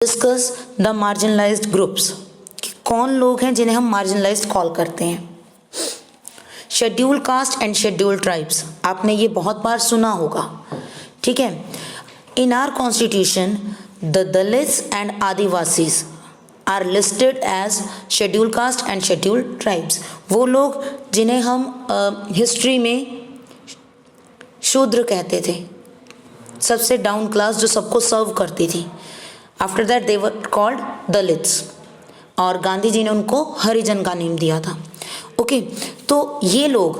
Discuss the marginalised groups, कि कौन लोग हैं जिन्हें हम मार्जिनलाइज्ड कॉल करते हैं। Schedule caste and schedule tribes, आपने ये बहुत बार सुना होगा, ठीक है। In our constitution the Dalits and Adivasis are listed as schedule caste and schedule tribes, वो लोग जिन्हें हम हिस्ट्री में शूद्र कहते थे, सबसे डाउन क्लास जो सबको सर्व करती थी। After that they were called Dalits, और गांधी जी ने उनको हरिजन का नेम दिया था। ओके, तो ये लोग,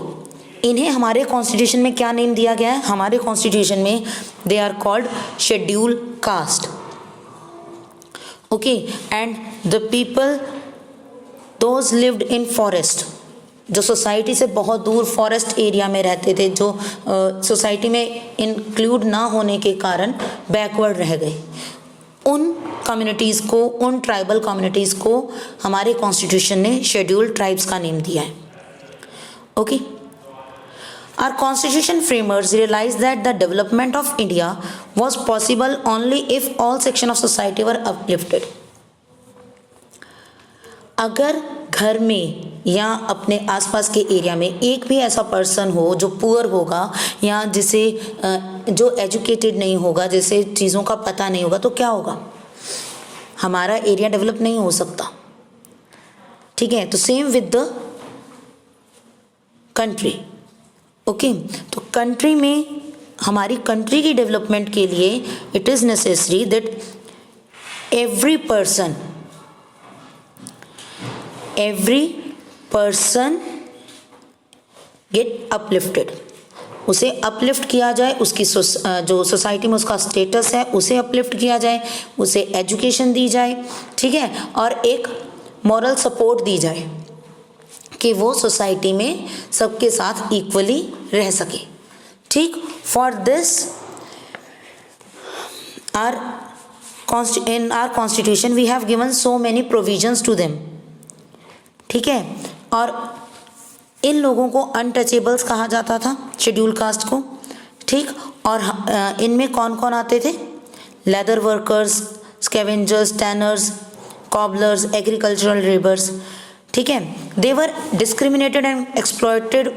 इन्हें हमारे कॉन्स्टिट्यूशन में क्या नेम दिया गया है? हमारे कॉन्स्टिट्यूशन में they are called schedule caste. Okay, and the people those lived in forest, जो सोसाइटी से बहुत दूर फॉरेस्ट एरिया में रहते थे, जो सोसाइटी में इंक्लूड ना होने के कारण बैकवर्ड रह गए, उन कम्युनिटीज़ को, उन ट्राइबल कम्युनिटीज़ को हमारे कॉन्स्टिट्यूशन ने शेड्यूल्ड ट्राइब्स का नेम दिया है। Okay, our constitution framers realized that the development of India was possible only if all sections of society were uplifted. अगर घर में या अपने आसपास के एरिया में एक भी ऐसा पर्सन हो जो पुअर होगा या जिसे जो एजुकेटेड नहीं होगा, जिसे चीज़ों का पता नहीं होगा, तो क्या होगा? हमारा एरिया डेवलप नहीं हो सकता, ठीक है। तो same with the country. Okay, तो कंट्री में, हमारी कंट्री की डेवलपमेंट के लिए it is necessary that every person get uplifted, उसे अपलिफ्ट किया जाए, उसकी जो सोसाइटी में उसका स्टेटस है उसे अपलिफ्ट किया जाए, उसे एजुकेशन दी जाए, ठीक है, और एक मॉरल सपोर्ट दी जाए कि वो सोसाइटी में सबके साथ इक्वली रह सके, ठीक। For this in our constitution we have given so many provisions to them, ठीक है। और इन लोगों को अनटचेबल्स कहा जाता था, शेड्यूल कास्ट को, ठीक। और इनमें कौन कौन आते थे? Leather workers, scavengers, tanners, cobblers, agricultural labours, ठीक है। They were discriminated and exploited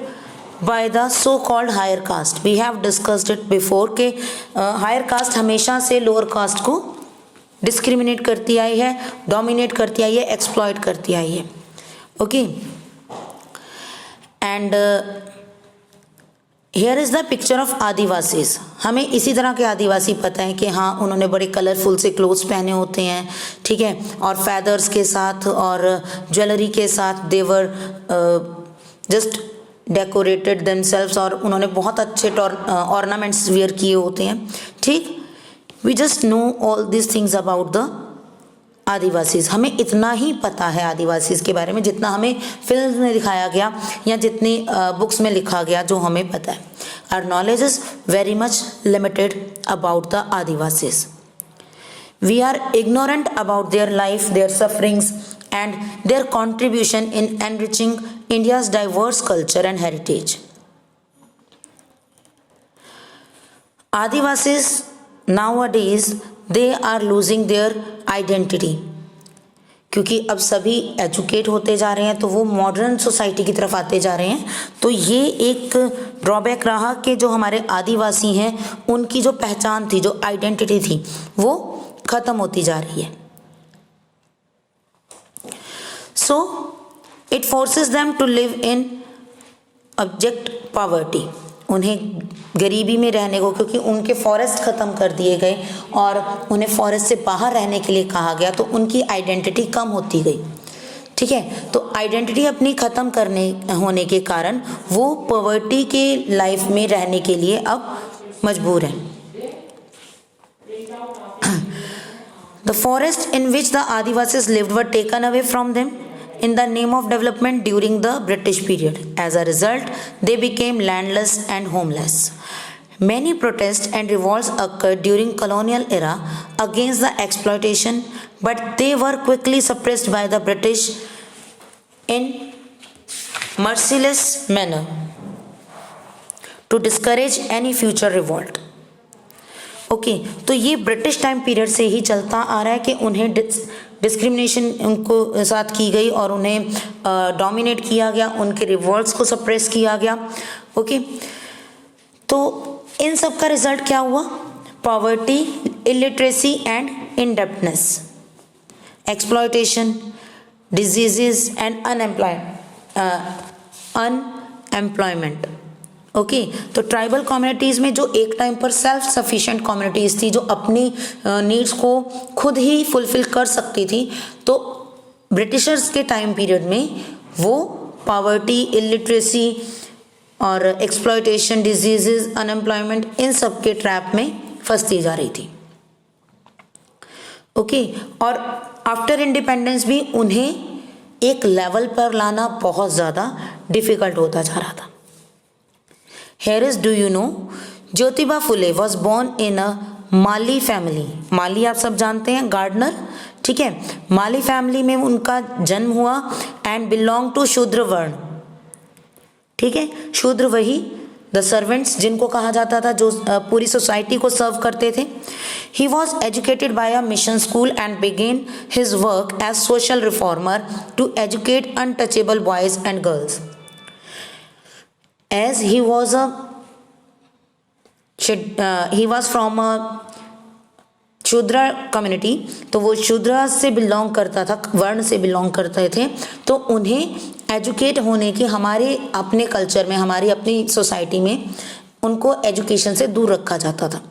by the so called higher caste. We have discussed it before के हायर कास्ट हमेशा से लोअर कास्ट को डिस्क्रिमिनेट करती आई है, डोमिनेट करती आई है, एक्सप्लॉयट करती आई है। Okay, and here is the picture of Adivasis. हमें इसी तरह के आदिवासी पता है कि हाँ, उन्होंने बड़े कलरफुल से क्लोथ्स पहने होते हैं, ठीक है, और फैदर्स के साथ और ज्वेलरी के साथ देवर जस्ट डेकोरेटेड देमसेल्व्स, और उन्होंने बहुत अच्छे ऑर्नामेंट्स वियर किए होते हैं, ठीक। We just know all this things about the Adivasis. हमें इतना ही पता है आदिवासीज के बारे में जितना हमें फिल्म में दिखाया गया या जितनी बुक्स में लिखा गया जो हमें पता है। Our knowledge is very much limited about the Adivasis. We are ignorant about their life, their sufferings and their contribution in enriching India's diverse culture and heritage. Adivasis nowadays they are losing their identity, क्योंकि अब सभी educate होते जा रहे हैं तो वो modern society की तरफ आते जा रहे हैं। तो ये एक ड्रॉबैक रहा कि जो हमारे आदिवासी हैं उनकी जो पहचान थी, जो आइडेंटिटी थी, वो खत्म होती जा रही है। So it forces them to live in abject poverty, उन्हें गरीबी में रहने को, क्योंकि उनके फॉरेस्ट ख़त्म कर दिए गए और उन्हें फॉरेस्ट से बाहर रहने के लिए कहा गया, तो उनकी आइडेंटिटी कम होती गई, ठीक है। तो आइडेंटिटी अपनी ख़त्म करने होने के कारण वो पॉवर्टी के लाइफ में रहने के लिए अब मजबूर हैं। The forest in which the Adivasis lived were taken away from them in the name of development during the British period. As a result, they became landless and homeless. Many protests and revolts occurred during colonial era against the exploitation, but they were quickly suppressed by the British in merciless manner to discourage any future revolt. Okay तो ये British time period से ही चलता आ रहा है कि उन्हें discrimination उनको साथ की गई और उन्हें डोमिनेट किया गया, उनके रिवॉल्ट्स को सप्रेस किया गया। ओके तो इन सब का रिजल्ट क्या हुआ? Poverty, illiteracy and indebtedness, exploitation, diseases and unemployment. Okay तो ट्राइबल कम्युनिटीज़ में जो एक टाइम पर सेल्फ सफिशिएंट कम्युनिटीज़ थी, जो अपनी नीड्स को खुद ही फुलफिल कर सकती थी, तो ब्रिटिशर्स के टाइम पीरियड में वो पॉवर्टी, इलिटरेसी और एक्सप्लॉयटेशन, डिजीजेस, अनएम्प्लॉयमेंट, इन सब के ट्रैप में फंसती जा रही थी। ओके और आफ्टर इंडिपेंडेंस भी उन्हें एक लेवल पर लाना बहुत ज़्यादा डिफिकल्ट होता जा रहा था। Here is, do you know, Jyotiba Phule was born in a Mali family. Mali आप सब जानते हैं, गार्डनर, ठीक है। माली फैमिली में उनका जन्म हुआ एंड बिलोंग टू शूद्र वर्ण, ठीक है। शूद्र वही द सर्वेंट्स जिनको कहा जाता था, जो पूरी सोसाइटी को सर्व करते थे। He was educated by a mission school and began his work as social reformer to educate untouchable boys and girls. As he was from a Shudra community, तो वो शूद्र से बिलोंग करता था, वर्ण से बिलोंग करते थे, तो उन्हें एजुकेट होने की, हमारे अपने कल्चर में, हमारी अपनी सोसाइटी में उनको एजुकेशन से दूर रखा जाता था,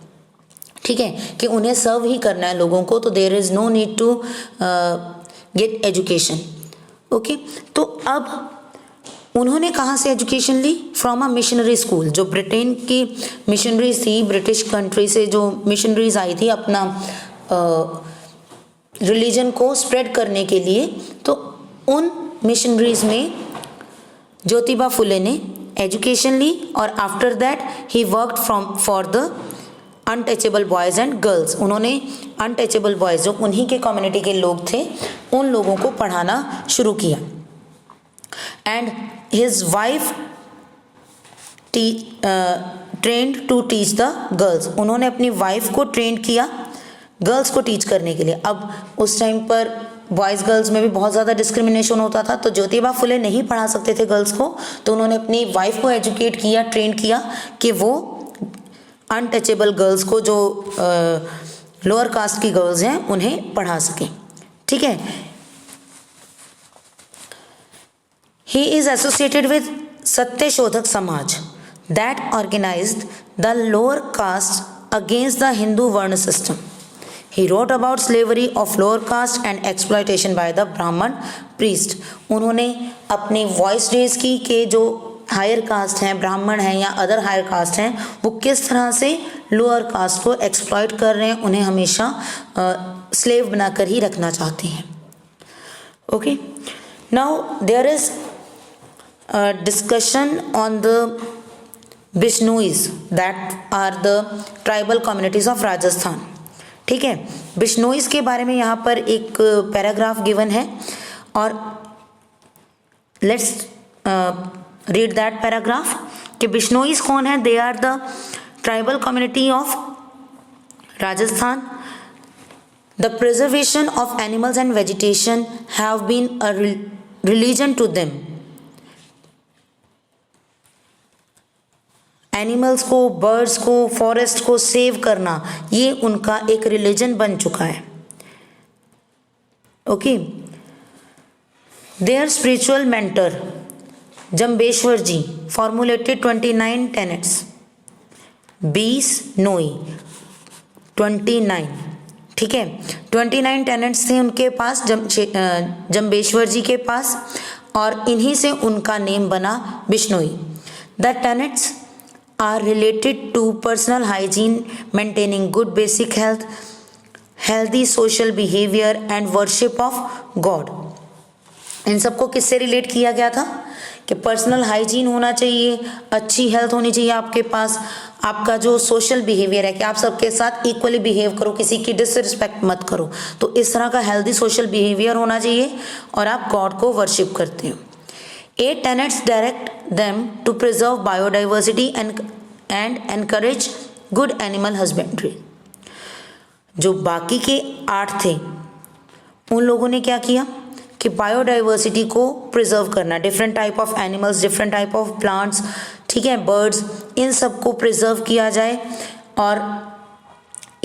ठीक है, कि उन्हें सर्व ही करना है लोगों को, तो there is no need to get education. Okay तो अब उन्होंने कहाँ से एजुकेशन ली? From a missionary school. जो ब्रिटेन की मिशनरीज थी, ब्रिटिश कंट्री से जो मिशनरीज आई थी अपना रिलीजन को स्प्रेड करने के लिए, तो उन मिशनरीज में ज्योतिबा फुले ने एजुकेशन ली और after that he worked for the untouchable boys and girls. उन्होंने अनटचेबल बॉयज, जो उन्हीं के कम्युनिटी के लोग थे, उन लोगों को पढ़ाना शुरू किया। And his wife trained to teach the girls। उन्होंने अपनी वाइफ को ट्रेन किया गर्ल्स को टीच करने के लिए। अब उस टाइम पर बॉयज़ गर्ल्स में भी बहुत ज़्यादा डिस्क्रिमिनेशन होता था, तो ज्योतिबा फुले नहीं पढ़ा सकते थे गर्ल्स को, तो उन्होंने अपनी वाइफ को एजुकेट किया, ट्रेन किया कि वो अनटचेबल गर्ल्स को, जो लोअर कास्ट की गर्ल्स हैं, उन्हें पढ़ा सकें, ठीक है। He is associated with Satyashodhak Samaj that organized the lower caste against the Hindu Varna system. He wrote about slavery of lower caste and exploitation by the Brahman priest. उन्होंने अपनी वॉइस रेज की कि जो हायर कास्ट हैं, ब्राह्मण हैं या other higher cast हैं, वो किस तरह से लोअर कास्ट को एक्सप्लॉइट कर रहे हैं, उन्हें हमेशा स्लेव बनाकर ही रखना चाहते हैं। Okay now there is discussion on the Bishnois that are the tribal communities of Rajasthan, ठीक है। बिश्नोइज के बारे में यहाँ पर एक पैराग्राफ गिवन है और लेट्स रीड दैट पैराग्राफ कि बिश्नोइज कौन है। They are the tribal community of Rajasthan. The preservation of animals and vegetation have been a religion to them. Animals को, बर्ड्स को, फॉरेस्ट को सेव करना, ये उनका एक रिलीजन बन चुका है। Okay their spiritual mentor Jambeshwar ji formulated 29 tenets. 20 नोई 29, ठीक है। 29 टेनेट्स थे उनके पास, जम्बेश्वर जी के पास, और इन्हीं से उनका नेम बना Bishnoi. The tenets are related to personal hygiene, maintaining good basic health, healthy social behavior and worship of God। इन सबको किससे रिलेट किया गया था कि पर्सनल हाइजीन होना चाहिए, अच्छी हेल्थ होनी चाहिए आपके पास, आपका जो सोशल बिहेवियर है कि आप सबके साथ इक्वली बिहेव करो, किसी की डिसरिस्पेक्ट मत करो, तो इस तरह का हेल्दी सोशल बिहेवियर होना चाहिए और आप गॉड को वर्शिप करते हो। 8 tenets direct them to preserve biodiversity and encourage good animal husbandry। जो बाकी के 8 थे उन लोगों ने क्या किया कि बायोडाइवर्सिटी को प्रिजर्व करना, different type of animals, different type of plants, ठीक है, बर्ड्स, इन सब को प्रिजर्व किया जाए और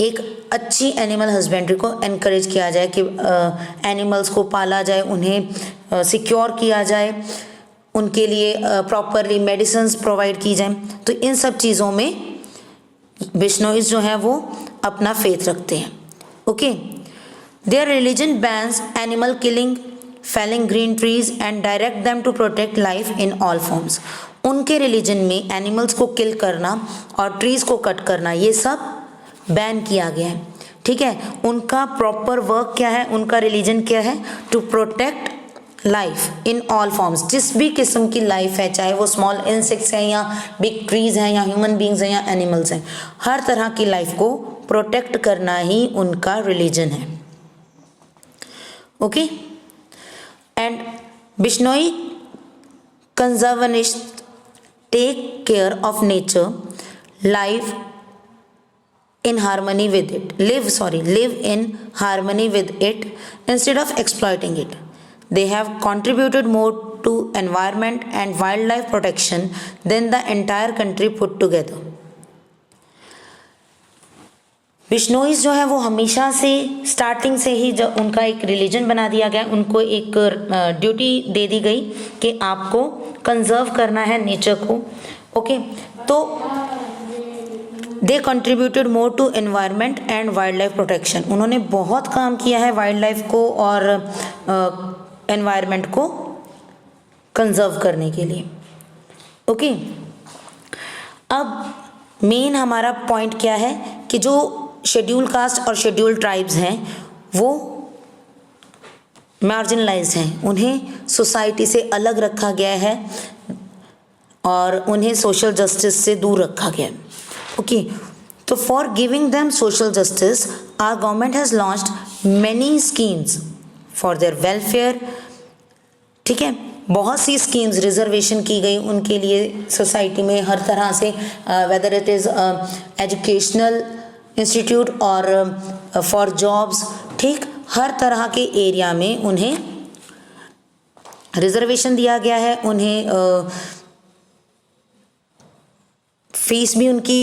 एक अच्छी एनिमल हस्बेंड्री को एनकरेज किया जाए कि एनिमल्स को पाला जाए, उन्हें सिक्योर किया जाए, उनके लिए प्रॉपरली मेडिसिन्स प्रोवाइड की जाए। तो इन सब चीज़ों में बिश्नोईज जो हैं वो अपना फेथ रखते हैं। Okay, their religion bans animal killing, felling green trees and direct them to protect life in all forms। उनके रिलीजन में एनिमल्स को किल करना और ट्रीज को कट करना ये सब बैन किया गया है, ठीक है। उनका प्रॉपर वर्क क्या है, उनका रिलीजन क्या है, to protect life in all forms, जिस भी किस्म की लाइफ है, चाहे वो स्मॉल इंसेक्ट्स हैं या बिग ट्रीज हैं या ह्यूमन बींग्स हैं या एनिमल्स हैं, हर तरह की लाइफ को प्रोटेक्ट करना ही उनका रिलीजन है। Okay, and Bishnoi conservationists take care of nature, live in harmony with it, live in harmony with it instead of exploiting it. They have contributed more to environment and wildlife protection than the entire country put together। बिश्नोईज जो है वो हमेशा से starting से ही जब उनका एक religion बना दिया गया, उनको एक ड्यूटी दे दी गई कि आपको कंजर्व करना है नेचर को। ओके, तो they contributed more to environment and wildlife protection. उन्होंने बहुत काम किया है वाइल्ड लाइफ को और एनवायरनमेंट को कंजर्व करने के लिए। ओके, अब मेन हमारा पॉइंट क्या है कि जो शेड्यूल कास्ट और शेड्यूल ट्राइब्स हैं वो मार्जिनलाइज्ड हैं, उन्हें सोसाइटी से अलग रखा गया है और उन्हें सोशल जस्टिस से दूर रखा गया है। ओके, तो for giving them social justice our government has launched many schemes for their welfare, ठीक है, बहुत सी स्कीम्स रिजर्वेशन की गई उनके लिए सोसाइटी में हर तरह से, whether it is educational institute और फॉर जॉब्स, ठीक, हर तरह के एरिया में उन्हें रिजर्वेशन दिया गया है, उन्हें फीस भी उनकी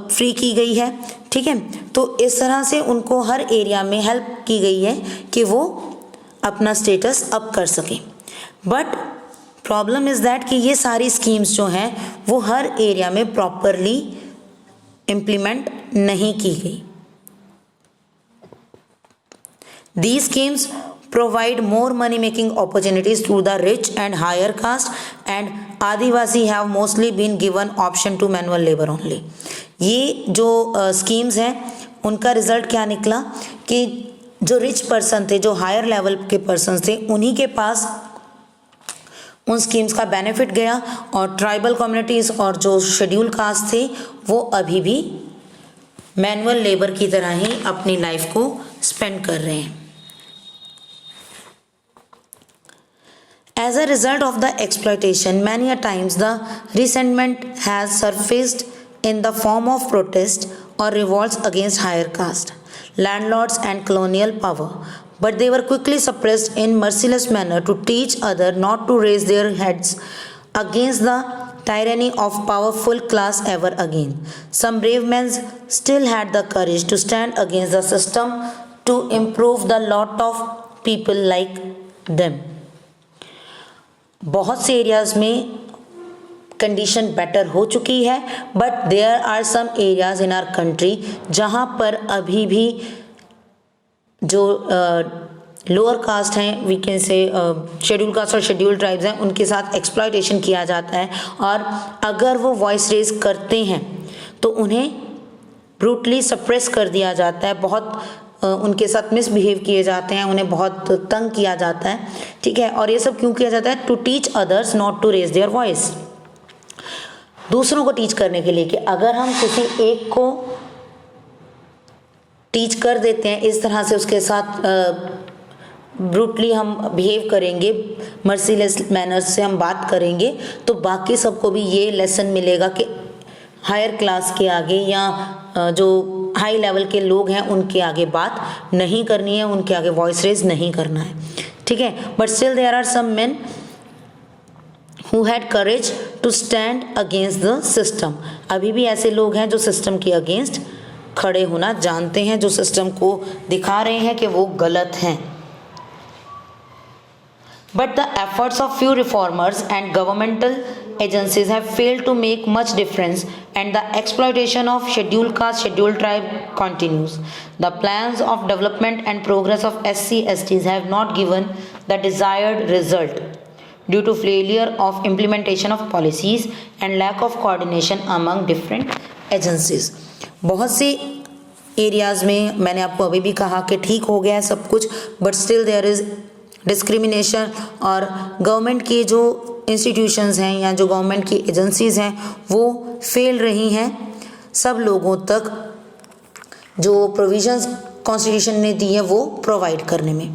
फ्री की गई है, ठीक है। तो इस तरह से उनको हर एरिया में हेल्प की गई है कि वो अपना स्टेटस अप कर सकें। बट प्रॉब्लम इज़ दैट कि ये सारी स्कीम्स जो हैं वो हर एरिया में प्रॉपरली इम्प्लीमेंट नहीं की गई। These schemes provide more money making opportunities to the rich and higher caste, and Adivasi have mostly been given option to manual labor only। ये जो स्कीम्स हैं उनका रिजल्ट क्या निकला कि जो रिच पर्सन थे, जो हायर लेवल के पर्सन थे, उन्हीं के पास उन स्कीम्स का बेनिफिट गया और ट्राइबल कम्युनिटीज़ और जो शेड्यूल कास्ट थे वो अभी भी मैनुअल लेबर की तरह ही अपनी लाइफ को स्पेंड कर रहे हैं। As a result of the exploitation, many a times the resentment has surfaced in the form of protest or revolts against higher caste, landlords and colonial power, but they were quickly suppressed in merciless manner to teach others not to raise their heads against the tyranny of powerful class ever again. Some brave men still had the courage to stand against the system to improve the lot of people like them। बहुत से areas में condition better हो चुकी है, but there are some areas in our country जहाँ पर अभी भी जो लोअर कास्ट हैं, we can say schedule caste और शेड्यूल ट्राइब्स हैं, उनके साथ एक्सप्लॉयटेशन किया जाता है और अगर वो वॉइस रेज करते हैं तो उन्हें ब्रूटली सप्रेस कर दिया जाता है, बहुत उनके साथ मिसबिहेव किए जाते हैं, उन्हें बहुत तंग किया जाता है, ठीक है। और ये सब क्यों किया जाता है? To teach others not to raise their voice, दूसरों को टीच करने के लिए कि अगर हम किसी एक को टीच कर देते हैं इस तरह से, उसके साथ ब्रूटली हम बिहेव करेंगे, मर्सीलेस मैनर से हम बात करेंगे, तो बाकी सबको भी ये लेसन मिलेगा कि हायर क्लास के आगे या जो हाई लेवल के लोग हैं उनके आगे बात नहीं करनी है, उनके आगे वॉइस रेज नहीं करना है, ठीक है। But still there are some men who had courage to stand against the system। अभी भी ऐसे लोग हैं जो सिस्टम के अगेंस्ट खड़े होना जानते हैं, जो सिस्टम को दिखा रहे हैं कि वो गलत हैं। But the efforts of few reformers and governmental agencies have failed to make much difference, and the exploitation of scheduled caste, scheduled tribe continues. The plans of development and progress of SC/STs have not given the desired result due to failure of implementation of policies and lack of coordination among different agencies। बहुत से areas में मैंने आपको अभी भी कहा कि ठीक हो गया है सब कुछ, but still there is discrimination, और गवर्नमेंट के जो इंस्टीट्यूशंस हैं या जो गवर्नमेंट की एजेंसीज हैं वो फेल रही हैं सब लोगों तक जो प्रोविजंस कॉन्स्टिट्यूशन ने दी है वो प्रोवाइड करने में।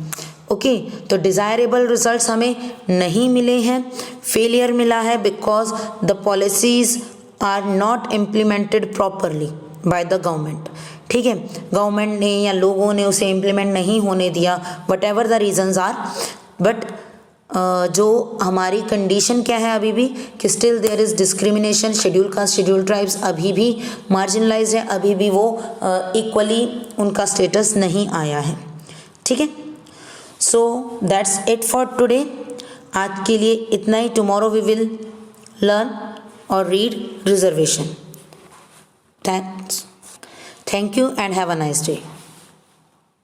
ओके तो डिज़ायरेबल रिजल्ट्स हमें नहीं मिले हैं, फेलियर मिला है because the policies are not implemented properly by the government. ठीक है, गवर्नमेंट ने या लोगों ने उसे इम्प्लीमेंट नहीं होने दिया, whatever the reasons are. But जो हमारी कंडीशन क्या है अभी भी कि still there is discrimination, schedule caste schedule tribes अभी भी मार्जिनलाइज है, अभी भी वो इक्वली उनका स्टेटस नहीं आया है। ठीक है, so that's it for today. आज के लिए इतना ही। टुमारो वी विल लर्न और read reservation. Thank you and have a nice day.